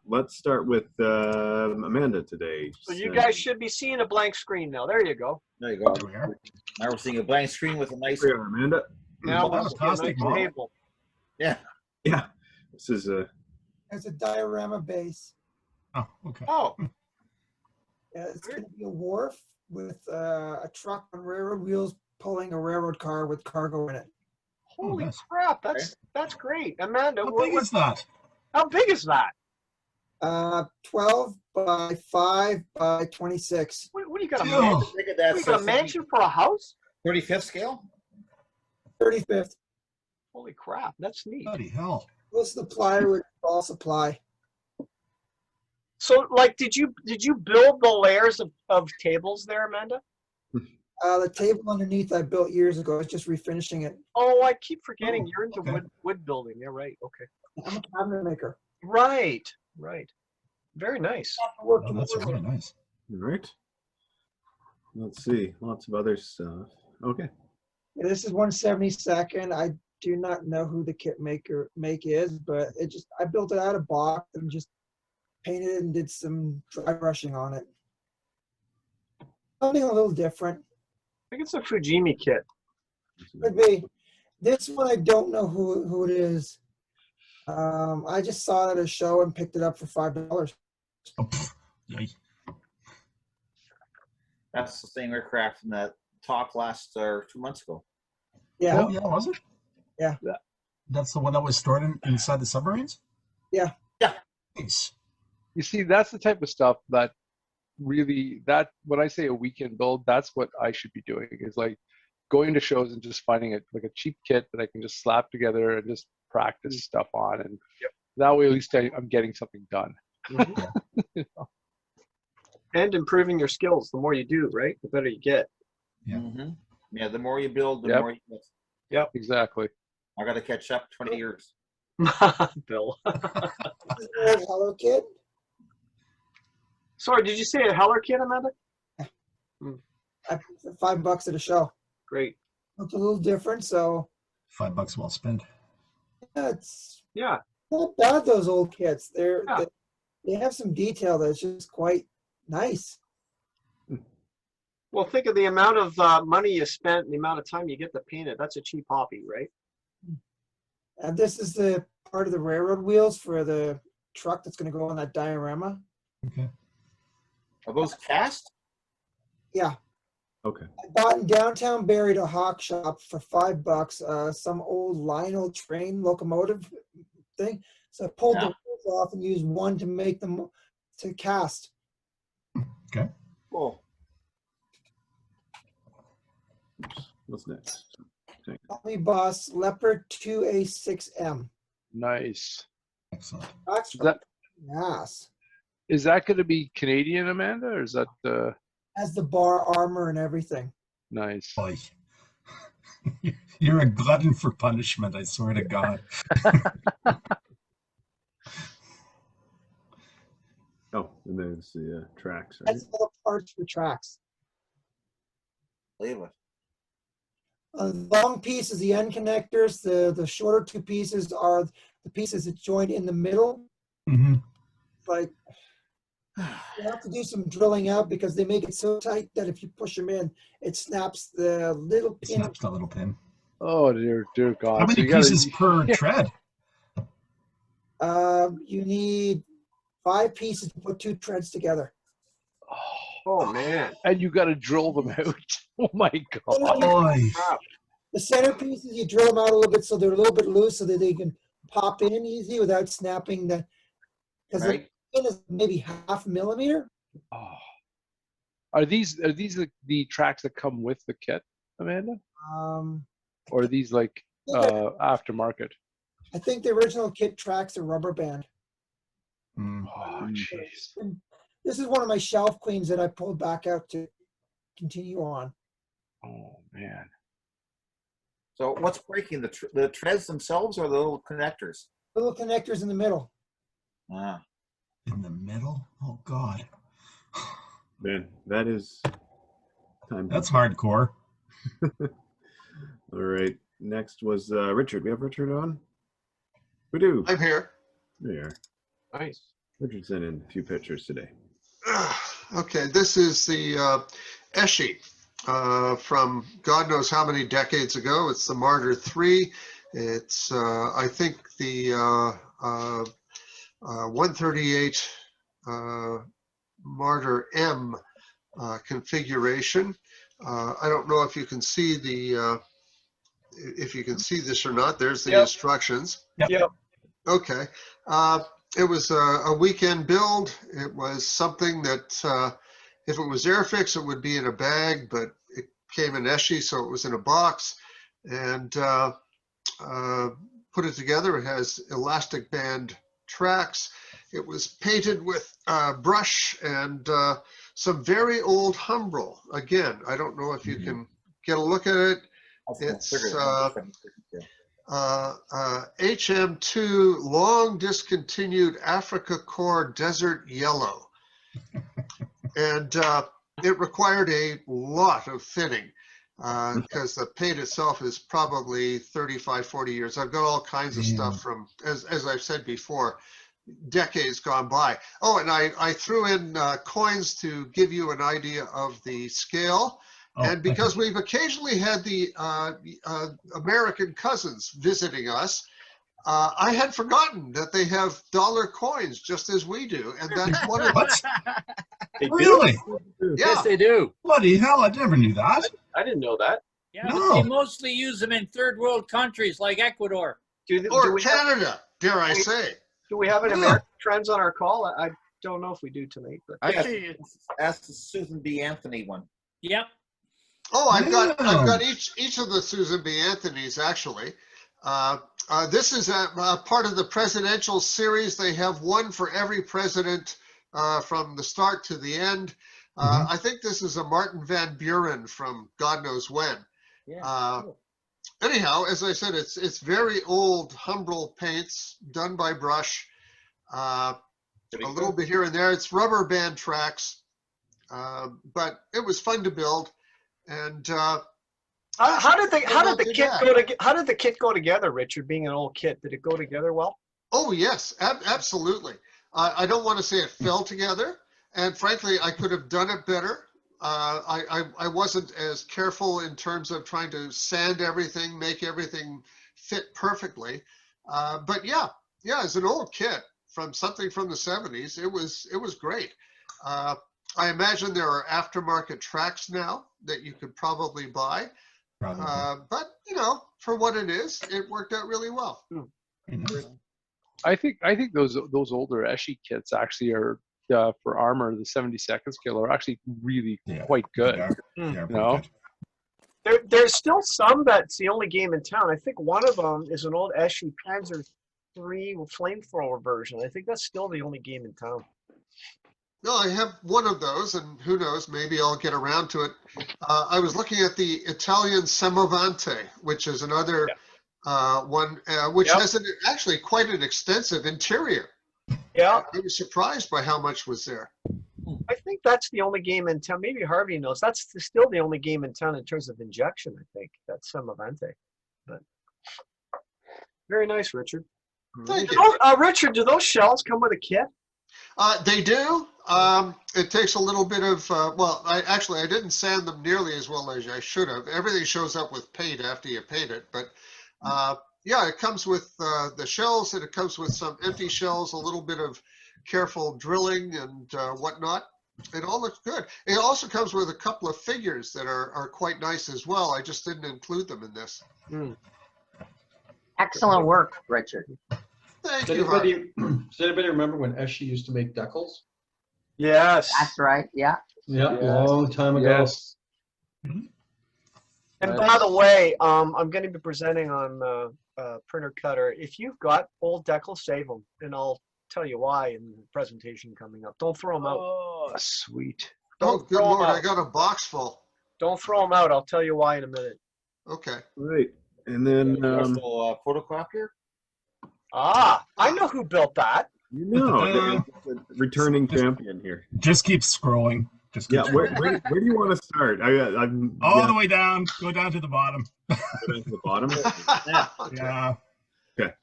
let's start with Amanda today. So you guys should be seeing a blank screen now. There you go. There you go. There we are. Now we're seeing a blank screen with a nice. Here we are, Amanda. Now we'll see a nice Fantastic model. table. Yeah. Yeah, this is a. It's a diorama base. Oh, okay. Oh, It's going to be a wharf with a truck on railroad wheels pulling a railroad car with cargo in it. holy nice. crap! That's great, Amanda. How big is that? How big is that? 12 by 5 by 26. What do you got? A Ew. mansion? Look at What, that. you got a mansion for a house? 35th scale? 35th. Holy crap! That's neat. Bloody hell. Most of the plywood, all supply. So, like, did you build the layers of tables there, Amanda? The table underneath I built years ago. It's just refinishing it. Oh, I keep forgetting you're into okay. wood building. Yeah, right. Okay. I'm a cabinet maker. Right. Very nice. Oh, that's really nice. All right. Let's see. Lots of other stuff. Okay. This is 172nd. I do not know who the kit maker is, but I built it out of box and just painted it and did some dry brushing on it. Something a little different. I think it's a Fujimi kit. Could be. This one I don't know who it is. I just saw it at a show and picked it up for $5. Oh, pff, yikes. That's the same aircraft in that talk last 2 months ago. Yeah. Oh, yeah, was it? Yeah. That's the one that was stored inside the submarines? Yeah. Yeah. Nice. You see, that's the type of stuff that really, when I say a weekend build, that's what I should be doing, is like going to shows and just finding it like a cheap kit that I can just slap together and just practice stuff on. And that way, at least I'm getting something done. Mm-hmm. You know? And improving your skills. The more you do, right, the better you get. Yeah. Mm-hmm. Yeah, the more you build, the Yep. more you get. Yep. Exactly. I got to catch up 20 years. Bill. This is a Hello Kit. Sorry, did you say a Heller kit, Amanda? I paid $5 at a show. Great. Looked a little different, so $5 well spent. yeah, it's Yeah. not bad. Those old kits, Yeah. they have some detail that's just quite nice. Well, think of the amount of money you spent and the amount of time you get to paint it. That's a cheap hobby, right? And this is the part of the railroad wheels for the truck that's going to go on that diorama. Okay. Are those cast? Yeah. Okay. I bought in downtown Barrie to Hawk Shop for $5, some old Lionel train locomotive thing. So I pulled the wheels off and used one to make them to cast. Okay. Cool. What's next? Tommy Boss Leopard 2A6M. Nice. Excellent. That's Is that yes. is that going to be Canadian, Amanda, or is that Has the bar armor and everything. nice? Boy. You're a glutton for punishment, I swear to God. Oh, and there's the tracks, right? That's all the parts for tracks. Leave it. The long piece is the end connectors. The shorter two pieces are the pieces that join in the middle. Mm-hmm. Like you have to do some drilling out because they make it so tight that if you push them in, it snaps the little It pin. snaps that little pin. Oh dear God! How So many you gotta- pieces per tread? You need 5 pieces to put 2 treads together. Oh, man. And you got to drill them out. Oh my God! Boy. Crap. The center pieces, you drill them out a little bit so they're a little bit loose so that they can pop in easy without snapping the, because Right. the pin is maybe 0.5 millimeter. Oh. Are these the tracks that come with the kit, Amanda, or are these like aftermarket? I think the original kit tracks are rubber band. Mm. Oh jeez. And this is one of my shelf queens that I pulled back out to continue on. Oh man. So what's breaking, the treads themselves or the little connectors? Little connectors in the middle. Ah. In the middle? Oh, God. Man, that is time. That's hardcore. All right. Next was Richard. We have Richard on? We do. I'm here. There. Nice. Richard sent in a few pictures today. Okay, this is the Eschi from God knows how many decades ago. It's the Martyr 3. It's, I think, the 138 Martyr M configuration. I don't know if you can see the if you can see this or not. There's the instructions. Yep. Okay. It was a weekend build. It was something that if it was Airfix, it would be in a bag, but it came in Eschi, so it was in a box. And put it together. It has elastic band tracks. It was painted with brush and some very old Humbrol. Again, I don't know if you can get a look at it. It's HM2 long discontinued Africa Core Desert Yellow. And it required a lot of thinning because the paint itself is probably 35, 40 years. I've got all kinds of stuff from, as I've said before, decades gone by. Oh, and I threw in coins to give you an idea of the scale. And because we've occasionally had the American cousins visiting us, I had forgotten that they have dollar coins just as we do. And that's one of What? They Really? Yeah. Yes, they do. Bloody hell, I never knew that. I didn't know that. Yeah, No. but they mostly use them in third world countries like Ecuador. Or Canada, dare I say. Do we have an Yeah. American Trends on our call? I don't know if we do tonight, but Actually, ask the Susan B. Anthony one. Yep. Oh, I've got Yeah. each of the Susan B. Anthony's actually. This is a part of the presidential series. They have one for every president from the start to the end. I think this is a Martin Van Buren from God knows when. Yeah. Anyhow, as I said, it's very old Humbrol paints done by brush. A little bit here and there. It's rubber band tracks, but it was fun to build. And how did the kit bad. go to? How did the kit go together, Richard? Being an old kit, did it go together well? oh yes, absolutely. I don't want to say it fell together, and frankly, I could have done it better. I wasn't as careful in terms of trying to sand everything, make everything fit perfectly. But yeah, as an old kit from something from the 70s, it was great. I imagine there are aftermarket tracks now that you could probably buy. Probably. But you know, for what it is, it worked out really well. I think those older Eschi kits actually are for armor. The 72nd scale are actually really quite good. Yeah, No? There's still some that's the only game in town. I think one of them is an old Eschi Panzer III flamethrower version. I think that's still the only game in town. No, I have one of those, and who knows, maybe I'll get around to it. I was looking at the Italian Semovante, which is another one, which has actually quite an extensive interior. Yeah, I was surprised by how much was there. I think that's the only game in town. Maybe Harvey knows. That's still the only game in town in terms of injection, I think. That's Semovante. But very nice, Richard. Thank you. Richard, do those shells come with a kit? They do. It takes a little bit of, well, I didn't sand them nearly as well as I should have. Everything shows up with paint after you paint it. But yeah, it comes with the shells, and it comes with some empty shells, a little bit of careful drilling and whatnot. It all looks good. It also comes with a couple of figures that are quite nice as well. I just didn't include them in this. Excellent work, Richard. Thank you, Harvey. Does anybody remember when Eschi used to make decals? Yes. That's right. Yeah. Yeah, Yes. long time ago. Yes. And by the way, I'm going to be presenting on Printer Cutter. If you've got old decals, save them, and I'll tell you why in the presentation coming up. Don't throw them out. Oh, sweet. Oh, Don't good throw 'em Lord, I out. got a box full. Don't throw them out. I'll tell you why in a minute. Okay. Right. And then, Photocopier? I know who built that. you know, the returning champion here. Just keep scrolling. Just keep Yeah, scrolling. where do you want to start? I'm All the way down. Go down to the bottom. down to the bottom. Yeah. Okay.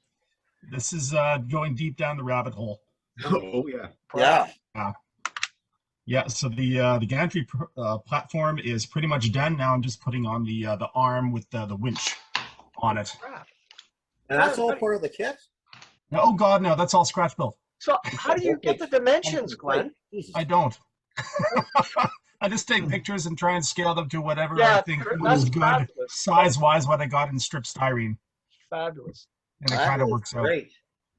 This is going deep down the rabbit hole. Oh yeah. Yeah. Yeah, so the gantry platform is pretty much done. Now I'm just putting on the arm with the winch on it. Crap. And that's all part of the kit? No, oh God, no, that's all scratch built. So how do you get the dimensions, Glenn? Jesus. I don't. I just take pictures and try and scale them to whatever Yeah, I think that's is good fabulous. size-wise, what I got in strip styrene. Fabulous. And it That kind of is works out. great.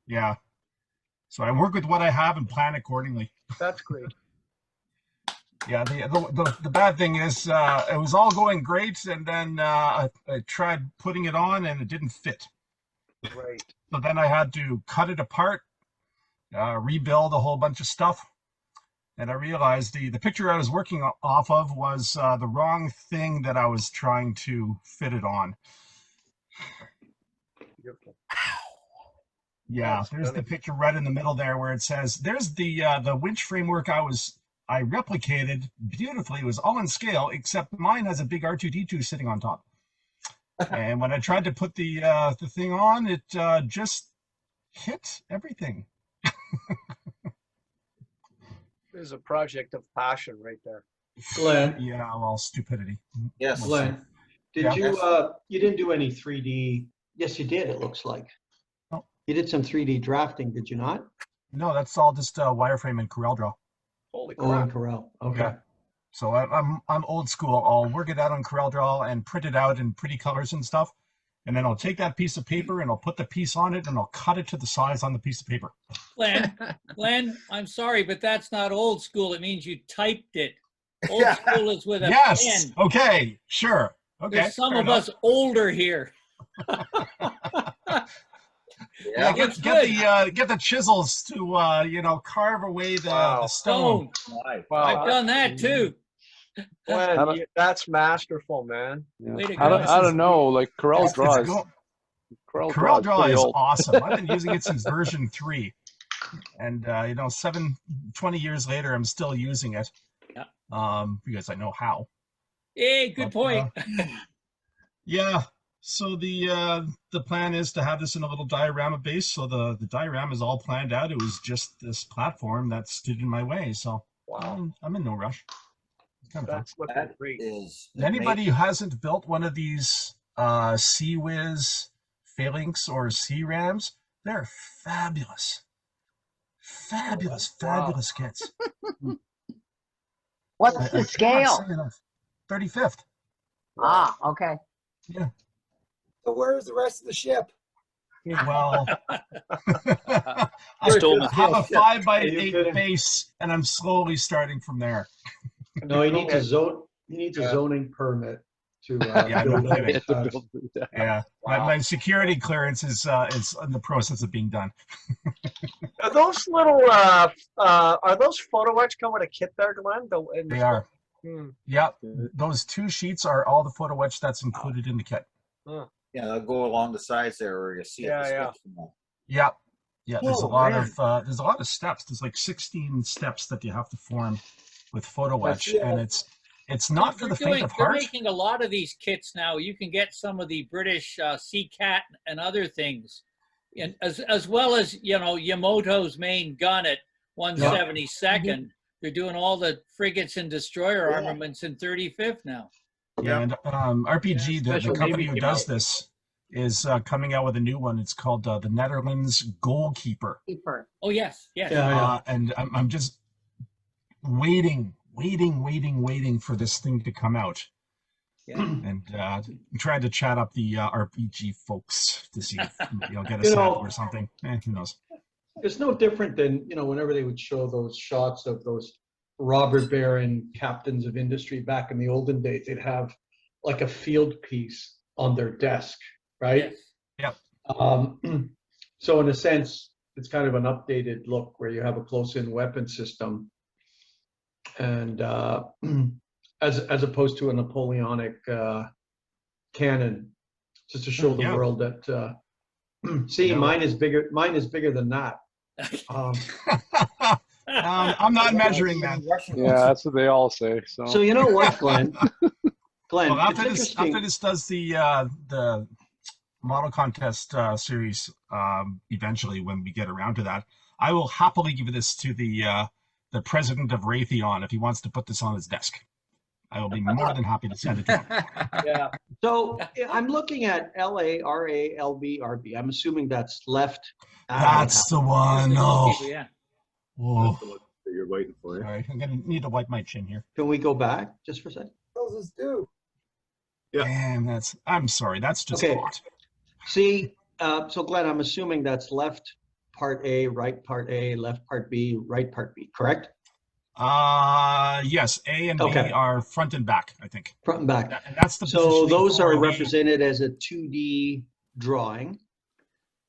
Yeah. So I work with what I have and plan accordingly. That's great. Yeah, the bad thing is it was all going great, and then I tried putting it on and it didn't fit. Right. So then I had to cut it apart, rebuild a whole bunch of stuff. And I realized the picture I was working off of was the wrong thing that I was trying to fit it on. Beautiful. Yeah, That's there's the stunning. picture right in the middle there where it says, there's the winch framework I replicated beautifully. It was all in scale, except mine has a big R2-D2 sitting on top. And when I tried to put the thing on, it just hit everything. There's a project of passion right there. Glenn, Yeah, well, stupidity. Yes. We'll see. Glenn, did Yeah. you didn't do any 3D? Yes, you did, it looks like. No. You did some 3D drafting, did you not? No, that's all just wireframe and CorelDRAW. Holy Oh, in crap. Corel. Okay. Yeah. So I'm old school. I'll work it out on CorelDRAW and print it out in pretty colors and stuff. And then I'll take that piece of paper and I'll put the piece on it and I'll cut it to the size on the piece of paper. Glenn, I'm sorry, but that's not old school. It means you typed it. Old Yeah. school is with a Yes. pen. Okay. Sure. Okay. There's some fair of enough. us older here. Yeah. Get the chisels to carve away the stone. Stone. Wow. I've done that too. Glenn, How do- that's masterful, man. Yeah. Way to I go. don't know. Like It's CorelDRAW CorelDRAW is old. awesome. I've been using it since version 3. And 20 years later, I'm still using it. Yeah. Because I know how. Hey, good point. Yeah. So the plan is to have this in a little diorama base. So the diorama is all planned out. It was just this platform that stood in my way. So Wow. I'm in no rush. It's kind of fun. That's looking That great. is Anybody amazing. who hasn't built one of these CWiz Phalanx or CRAMs, they're fabulous. Fabulous kits. What's I the cannot scale? say enough. 35th. Ah, okay. Yeah. So where's the rest of the ship? Well, I Stole my have a ship. 5x8 base, and I'm slowly starting from there. No, he needs a zoning permit to Yeah, I'm build not kidding. that. Yeah, my security clearance is in the process of being done. Are those little are those photo etch come with a kit there, Glenn? They are. Hmm. Yep, those 2 sheets are all the photo etch that's included in the kit. Yeah, they'll go along the sides there where you see it. Yeah. Yep. Yeah, there's Oh, a lot man. of steps. There's like 16 steps that you have to form with photo etch, and it's not for the faint of They're heart. making a lot of these kits now. You can get some of the British Sea-Cat and other things, and as well as Yamamoto's main gun at 172nd. They're doing all the frigates and destroyer armaments in 35th now. Yeah, and RPG, the Special company Navy who came does out. this, is coming out with a new one. It's called the Netherlands Goalkeeper. Keeper. Oh yes. And I'm just waiting for this thing to come out. Yeah. And I'm trying to chat up the RPG folks to see if get a sample or something. Who knows? It's no different than, whenever they would show those shots of those robber baron captains of industry back in the olden days, they'd have like a field piece on their desk, right? Yes. Yep. So in a sense, it's kind of an updated look where you have a close-in weapon system, and as opposed to a Napoleonic cannon, just to show the Yeah. world that see, mine is bigger than that. I'm not measuring that. Yeah, that's what they all say. So you know what, Glenn? Glenn, Well, it's after interesting. this does the model contest series, eventually when we get around to that, I will happily give this to the president of Raytheon if he wants to put this on his desk. I will be more than happy to send it to him. Yeah. So I'm looking at LARALBRB. I'm assuming that's left. That's the one. No. Yeah. Whoa. That's the one that you're waiting for. All right, I'm gonna need to wipe my chin here. Can we go back just for a second? What does this do? Yeah. Damn, I'm sorry. That's just Okay. hot. See, so Glenn, I'm assuming that's left part A, right part A, left part B, right part B, correct? Yes, A and Okay. B are front and back, I think. Front and back. And that's the So positioning those for are the- represented as a 2D drawing,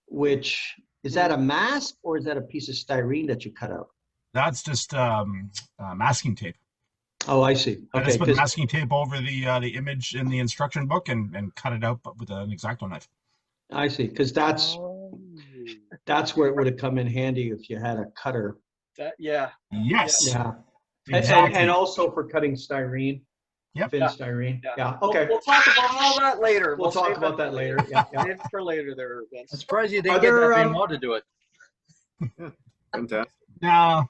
which, is that a mask or is that a piece of styrene that you cut out? That's just masking tape. Oh, I see. I Okay, just put 'cause- masking tape over the image in the instruction book and cut it out with an X-Acto knife. I see, because that's where it would have come in handy if you had a cutter. Yeah. Yes. Yeah. Exactly. And also for cutting styrene. Yep. Thin Yeah. styrene. Yeah. Yeah, We'll- okay. We'll talk about all that later. We'll talk save about that later. Yeah, yeah. Save it for later there, Vince. I'm surprised you Are didn't get there, that um, Bimo to do it. Fantastic. No,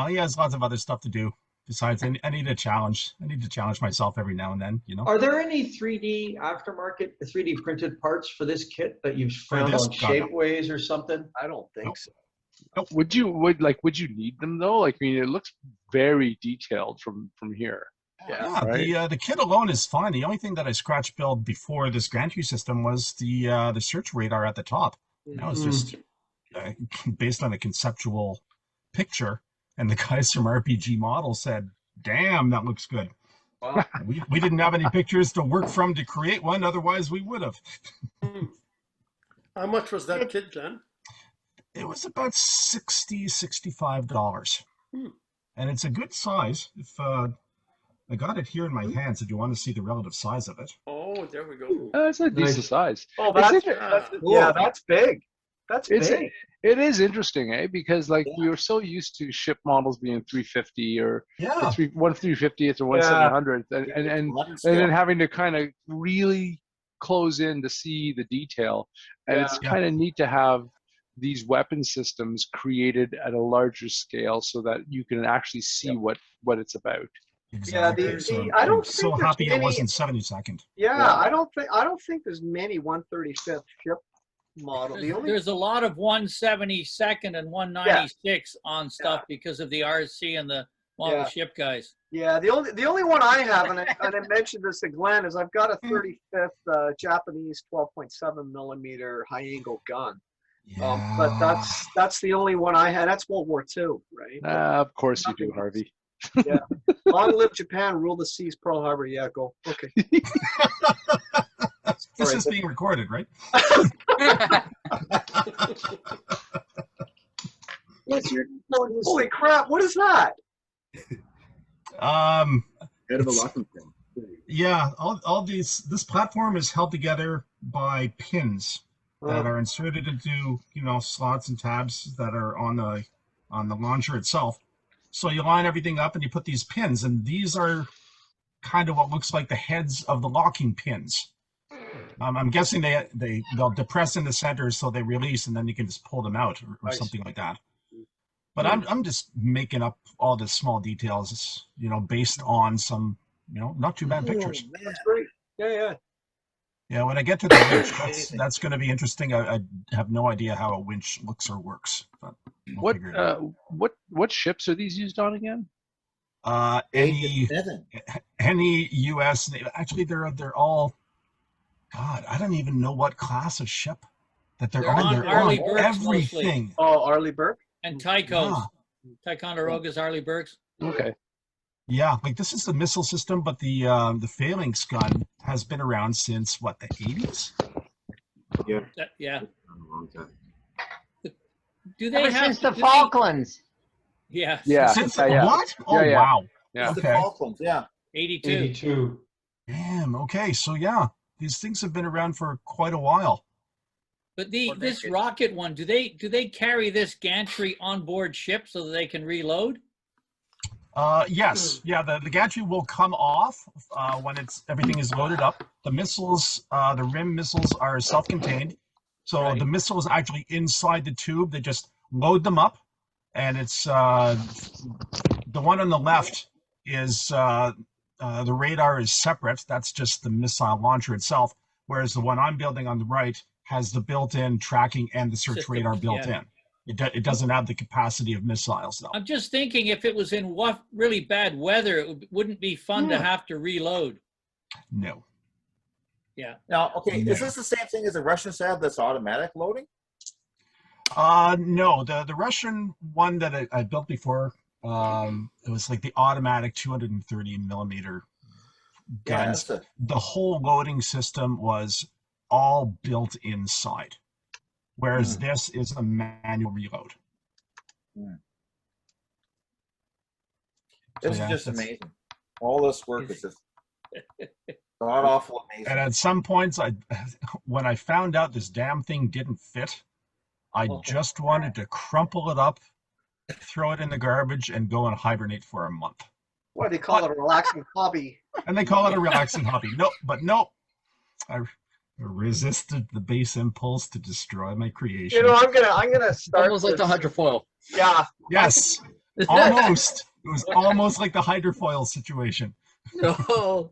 he has lots of other stuff to do. Besides, I need a challenge. I need to challenge myself every now and then, you know. Are there any 3D aftermarket, 3D printed parts for this kit that you've found this? on God, no. Shapeways or something? I don't think Nope. so. Would you need them though? Like, I mean, it looks very detailed from here. Yeah, right. the kit alone is fine. The only thing that I scratch built before this gantry system was the search radar at the top. That was just based on a conceptual picture, and the guys from RPG Model said, "Damn, that looks good." Wow. We didn't have any pictures to work from to create one, otherwise we would have. How much was that kit, Glenn? It was about $65. And it's a good size. If I got it here in my hands, if you want to see the relative size of it. Oh, there we go. It's a decent size. Oh, It's that's, inter- that's cool. yeah, that's big. That's It's big. it is interesting, eh? Because like we were so used to ship models being 350 or Yeah. 350th or 1/700th, and then having to kind of really close in to see the detail. And it's Yeah. kind of neat to have these weapon systems created at a larger scale so that you can actually see what it's about. Exactly. the- So I don't I'm so think there's happy it any- wasn't 72nd. Yeah, I don't think there's many 135th ship model. The only There's a lot of 172nd and 196 on stuff because of the RC and the model Yeah. ship guys. yeah, the only one I have, and I mentioned this to Glenn, is I've got a 35th Japanese 12.7 millimeter high angle gun. But that's the only one I had. That's World War II, right? Of course you do, Harvey. Yeah. Long live Japan, rule the seas, Pearl Harbor. Yeah, go. Okay. This Sorry, is being recorded, right? Holy crap! What is that? Head of a locking pin. Yeah, all this platform is held together by pins that are inserted into slots and tabs that are on the launcher itself. So you line everything up and you put these pins, and these are kind of what looks like the heads of the locking pins. I'm guessing they'll depress in the center so they release, and then you can just pull them out or something like that. But I'm just making up all the small details, based on some not too bad pictures. That's great. Yeah. Yeah, when I get to the winch, that's going to be interesting. I have no idea how a winch looks or works, but we'll figure it out. What ships are these used on again? Any U.S. Actually, they're all. God, I don't even know what class of ship that they're on. They're Arleigh on Burke's everything. mostly. Oh, Arleigh Burke and Tycho's. Yeah. Ticonderoga's Arleigh Burke's. Okay. Yeah, like this is the missile system, but the phalanx gun has been around since what, the 80s? Yeah. Yeah. A long time. Do they Ever have since the do they- Falklands? Yeah. Yeah. Since yeah. what? Oh Yeah. wow. Yeah. The Okay. Falklands, yeah. 82. 82. Damn. Okay. So yeah, these things have been around for quite a while. But this rocket one, do they carry this gantry on board ship so that they can reload? Yes. Yeah. The gantry will come off when everything is loaded up. The missiles, the rim missiles, are self-contained. So the missile is actually inside the tube. They just load them up, and it's the one on the left is the radar is separate. That's just the missile launcher itself. Whereas the one I'm building on the right has the built-in tracking and the search System, radar built yeah. in. It doesn't have the capacity of missiles though. I'm just thinking if it was in really bad weather, it wouldn't be fun to have to reload. No. Yeah. Now, okay, No. is this the same thing as the Russians have that's automatic loading? No, the Russian one that I built before, it was like the automatic 230 millimeter Yeah, guns. that's The whole loading system was all built inside, whereas this is a manual reload. So This yeah, is just that's- amazing. All this work is just god awful amazing. And at some points, when I found out this damn thing didn't fit, I just wanted to crumple it up, throw it in the garbage, and go and hibernate for a month. What do you call it? A relaxing hobby. And they call it a relaxing hobby. Nope. I resisted the base impulse to destroy my creation. You know, I'm gonna start. Almost like the hydrofoil. Yeah. Yes, almost. It was almost like the hydrofoil situation. No.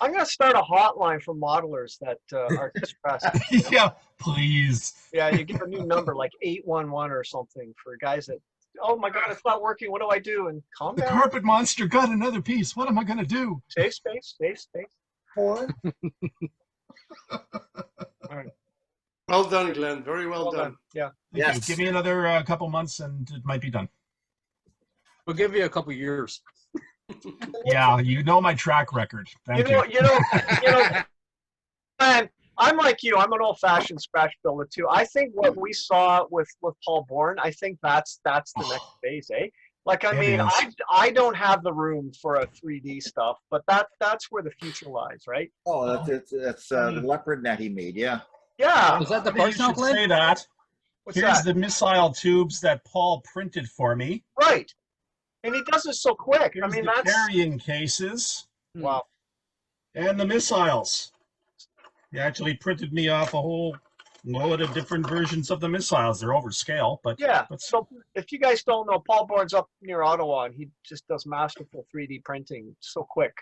I'm gonna start a hotline for modelers that are distressed. Yeah, please. Yeah, you give a new number like 811 or something for guys that, oh my God, it's not working. What do I do? And calm The down. carpet monster got another piece. What am I gonna do? Save space. Save space. Porn. Well done, Glenn. Very well done. Yeah. Thank you. Give me another couple months and it might be done. We'll give you a couple years. Yeah, you know my track record. Thank you. You know, man, I'm like you. I'm an old-fashioned scratch builder too. I think what we saw with Paul Bourne, I think that's the next phase, eh? Like, I It mean, is. I don't have the room for a 3D stuff, but that's where the future lies, right? Oh, that's the leopard net he made. Yeah. Yeah. Was that the You parts now, should Glenn? say that. What's Here's that? the missile tubes that Paul printed for me. Right. And he does it so quick. Here's I mean, the that's carrying cases wow. and the missiles. He actually printed me off a whole load of different versions of the missiles. They're overscale, but Yeah. but So if you guys don't know, Paul Bourne's up near Ottawa, and he just does masterful 3D printing so quick.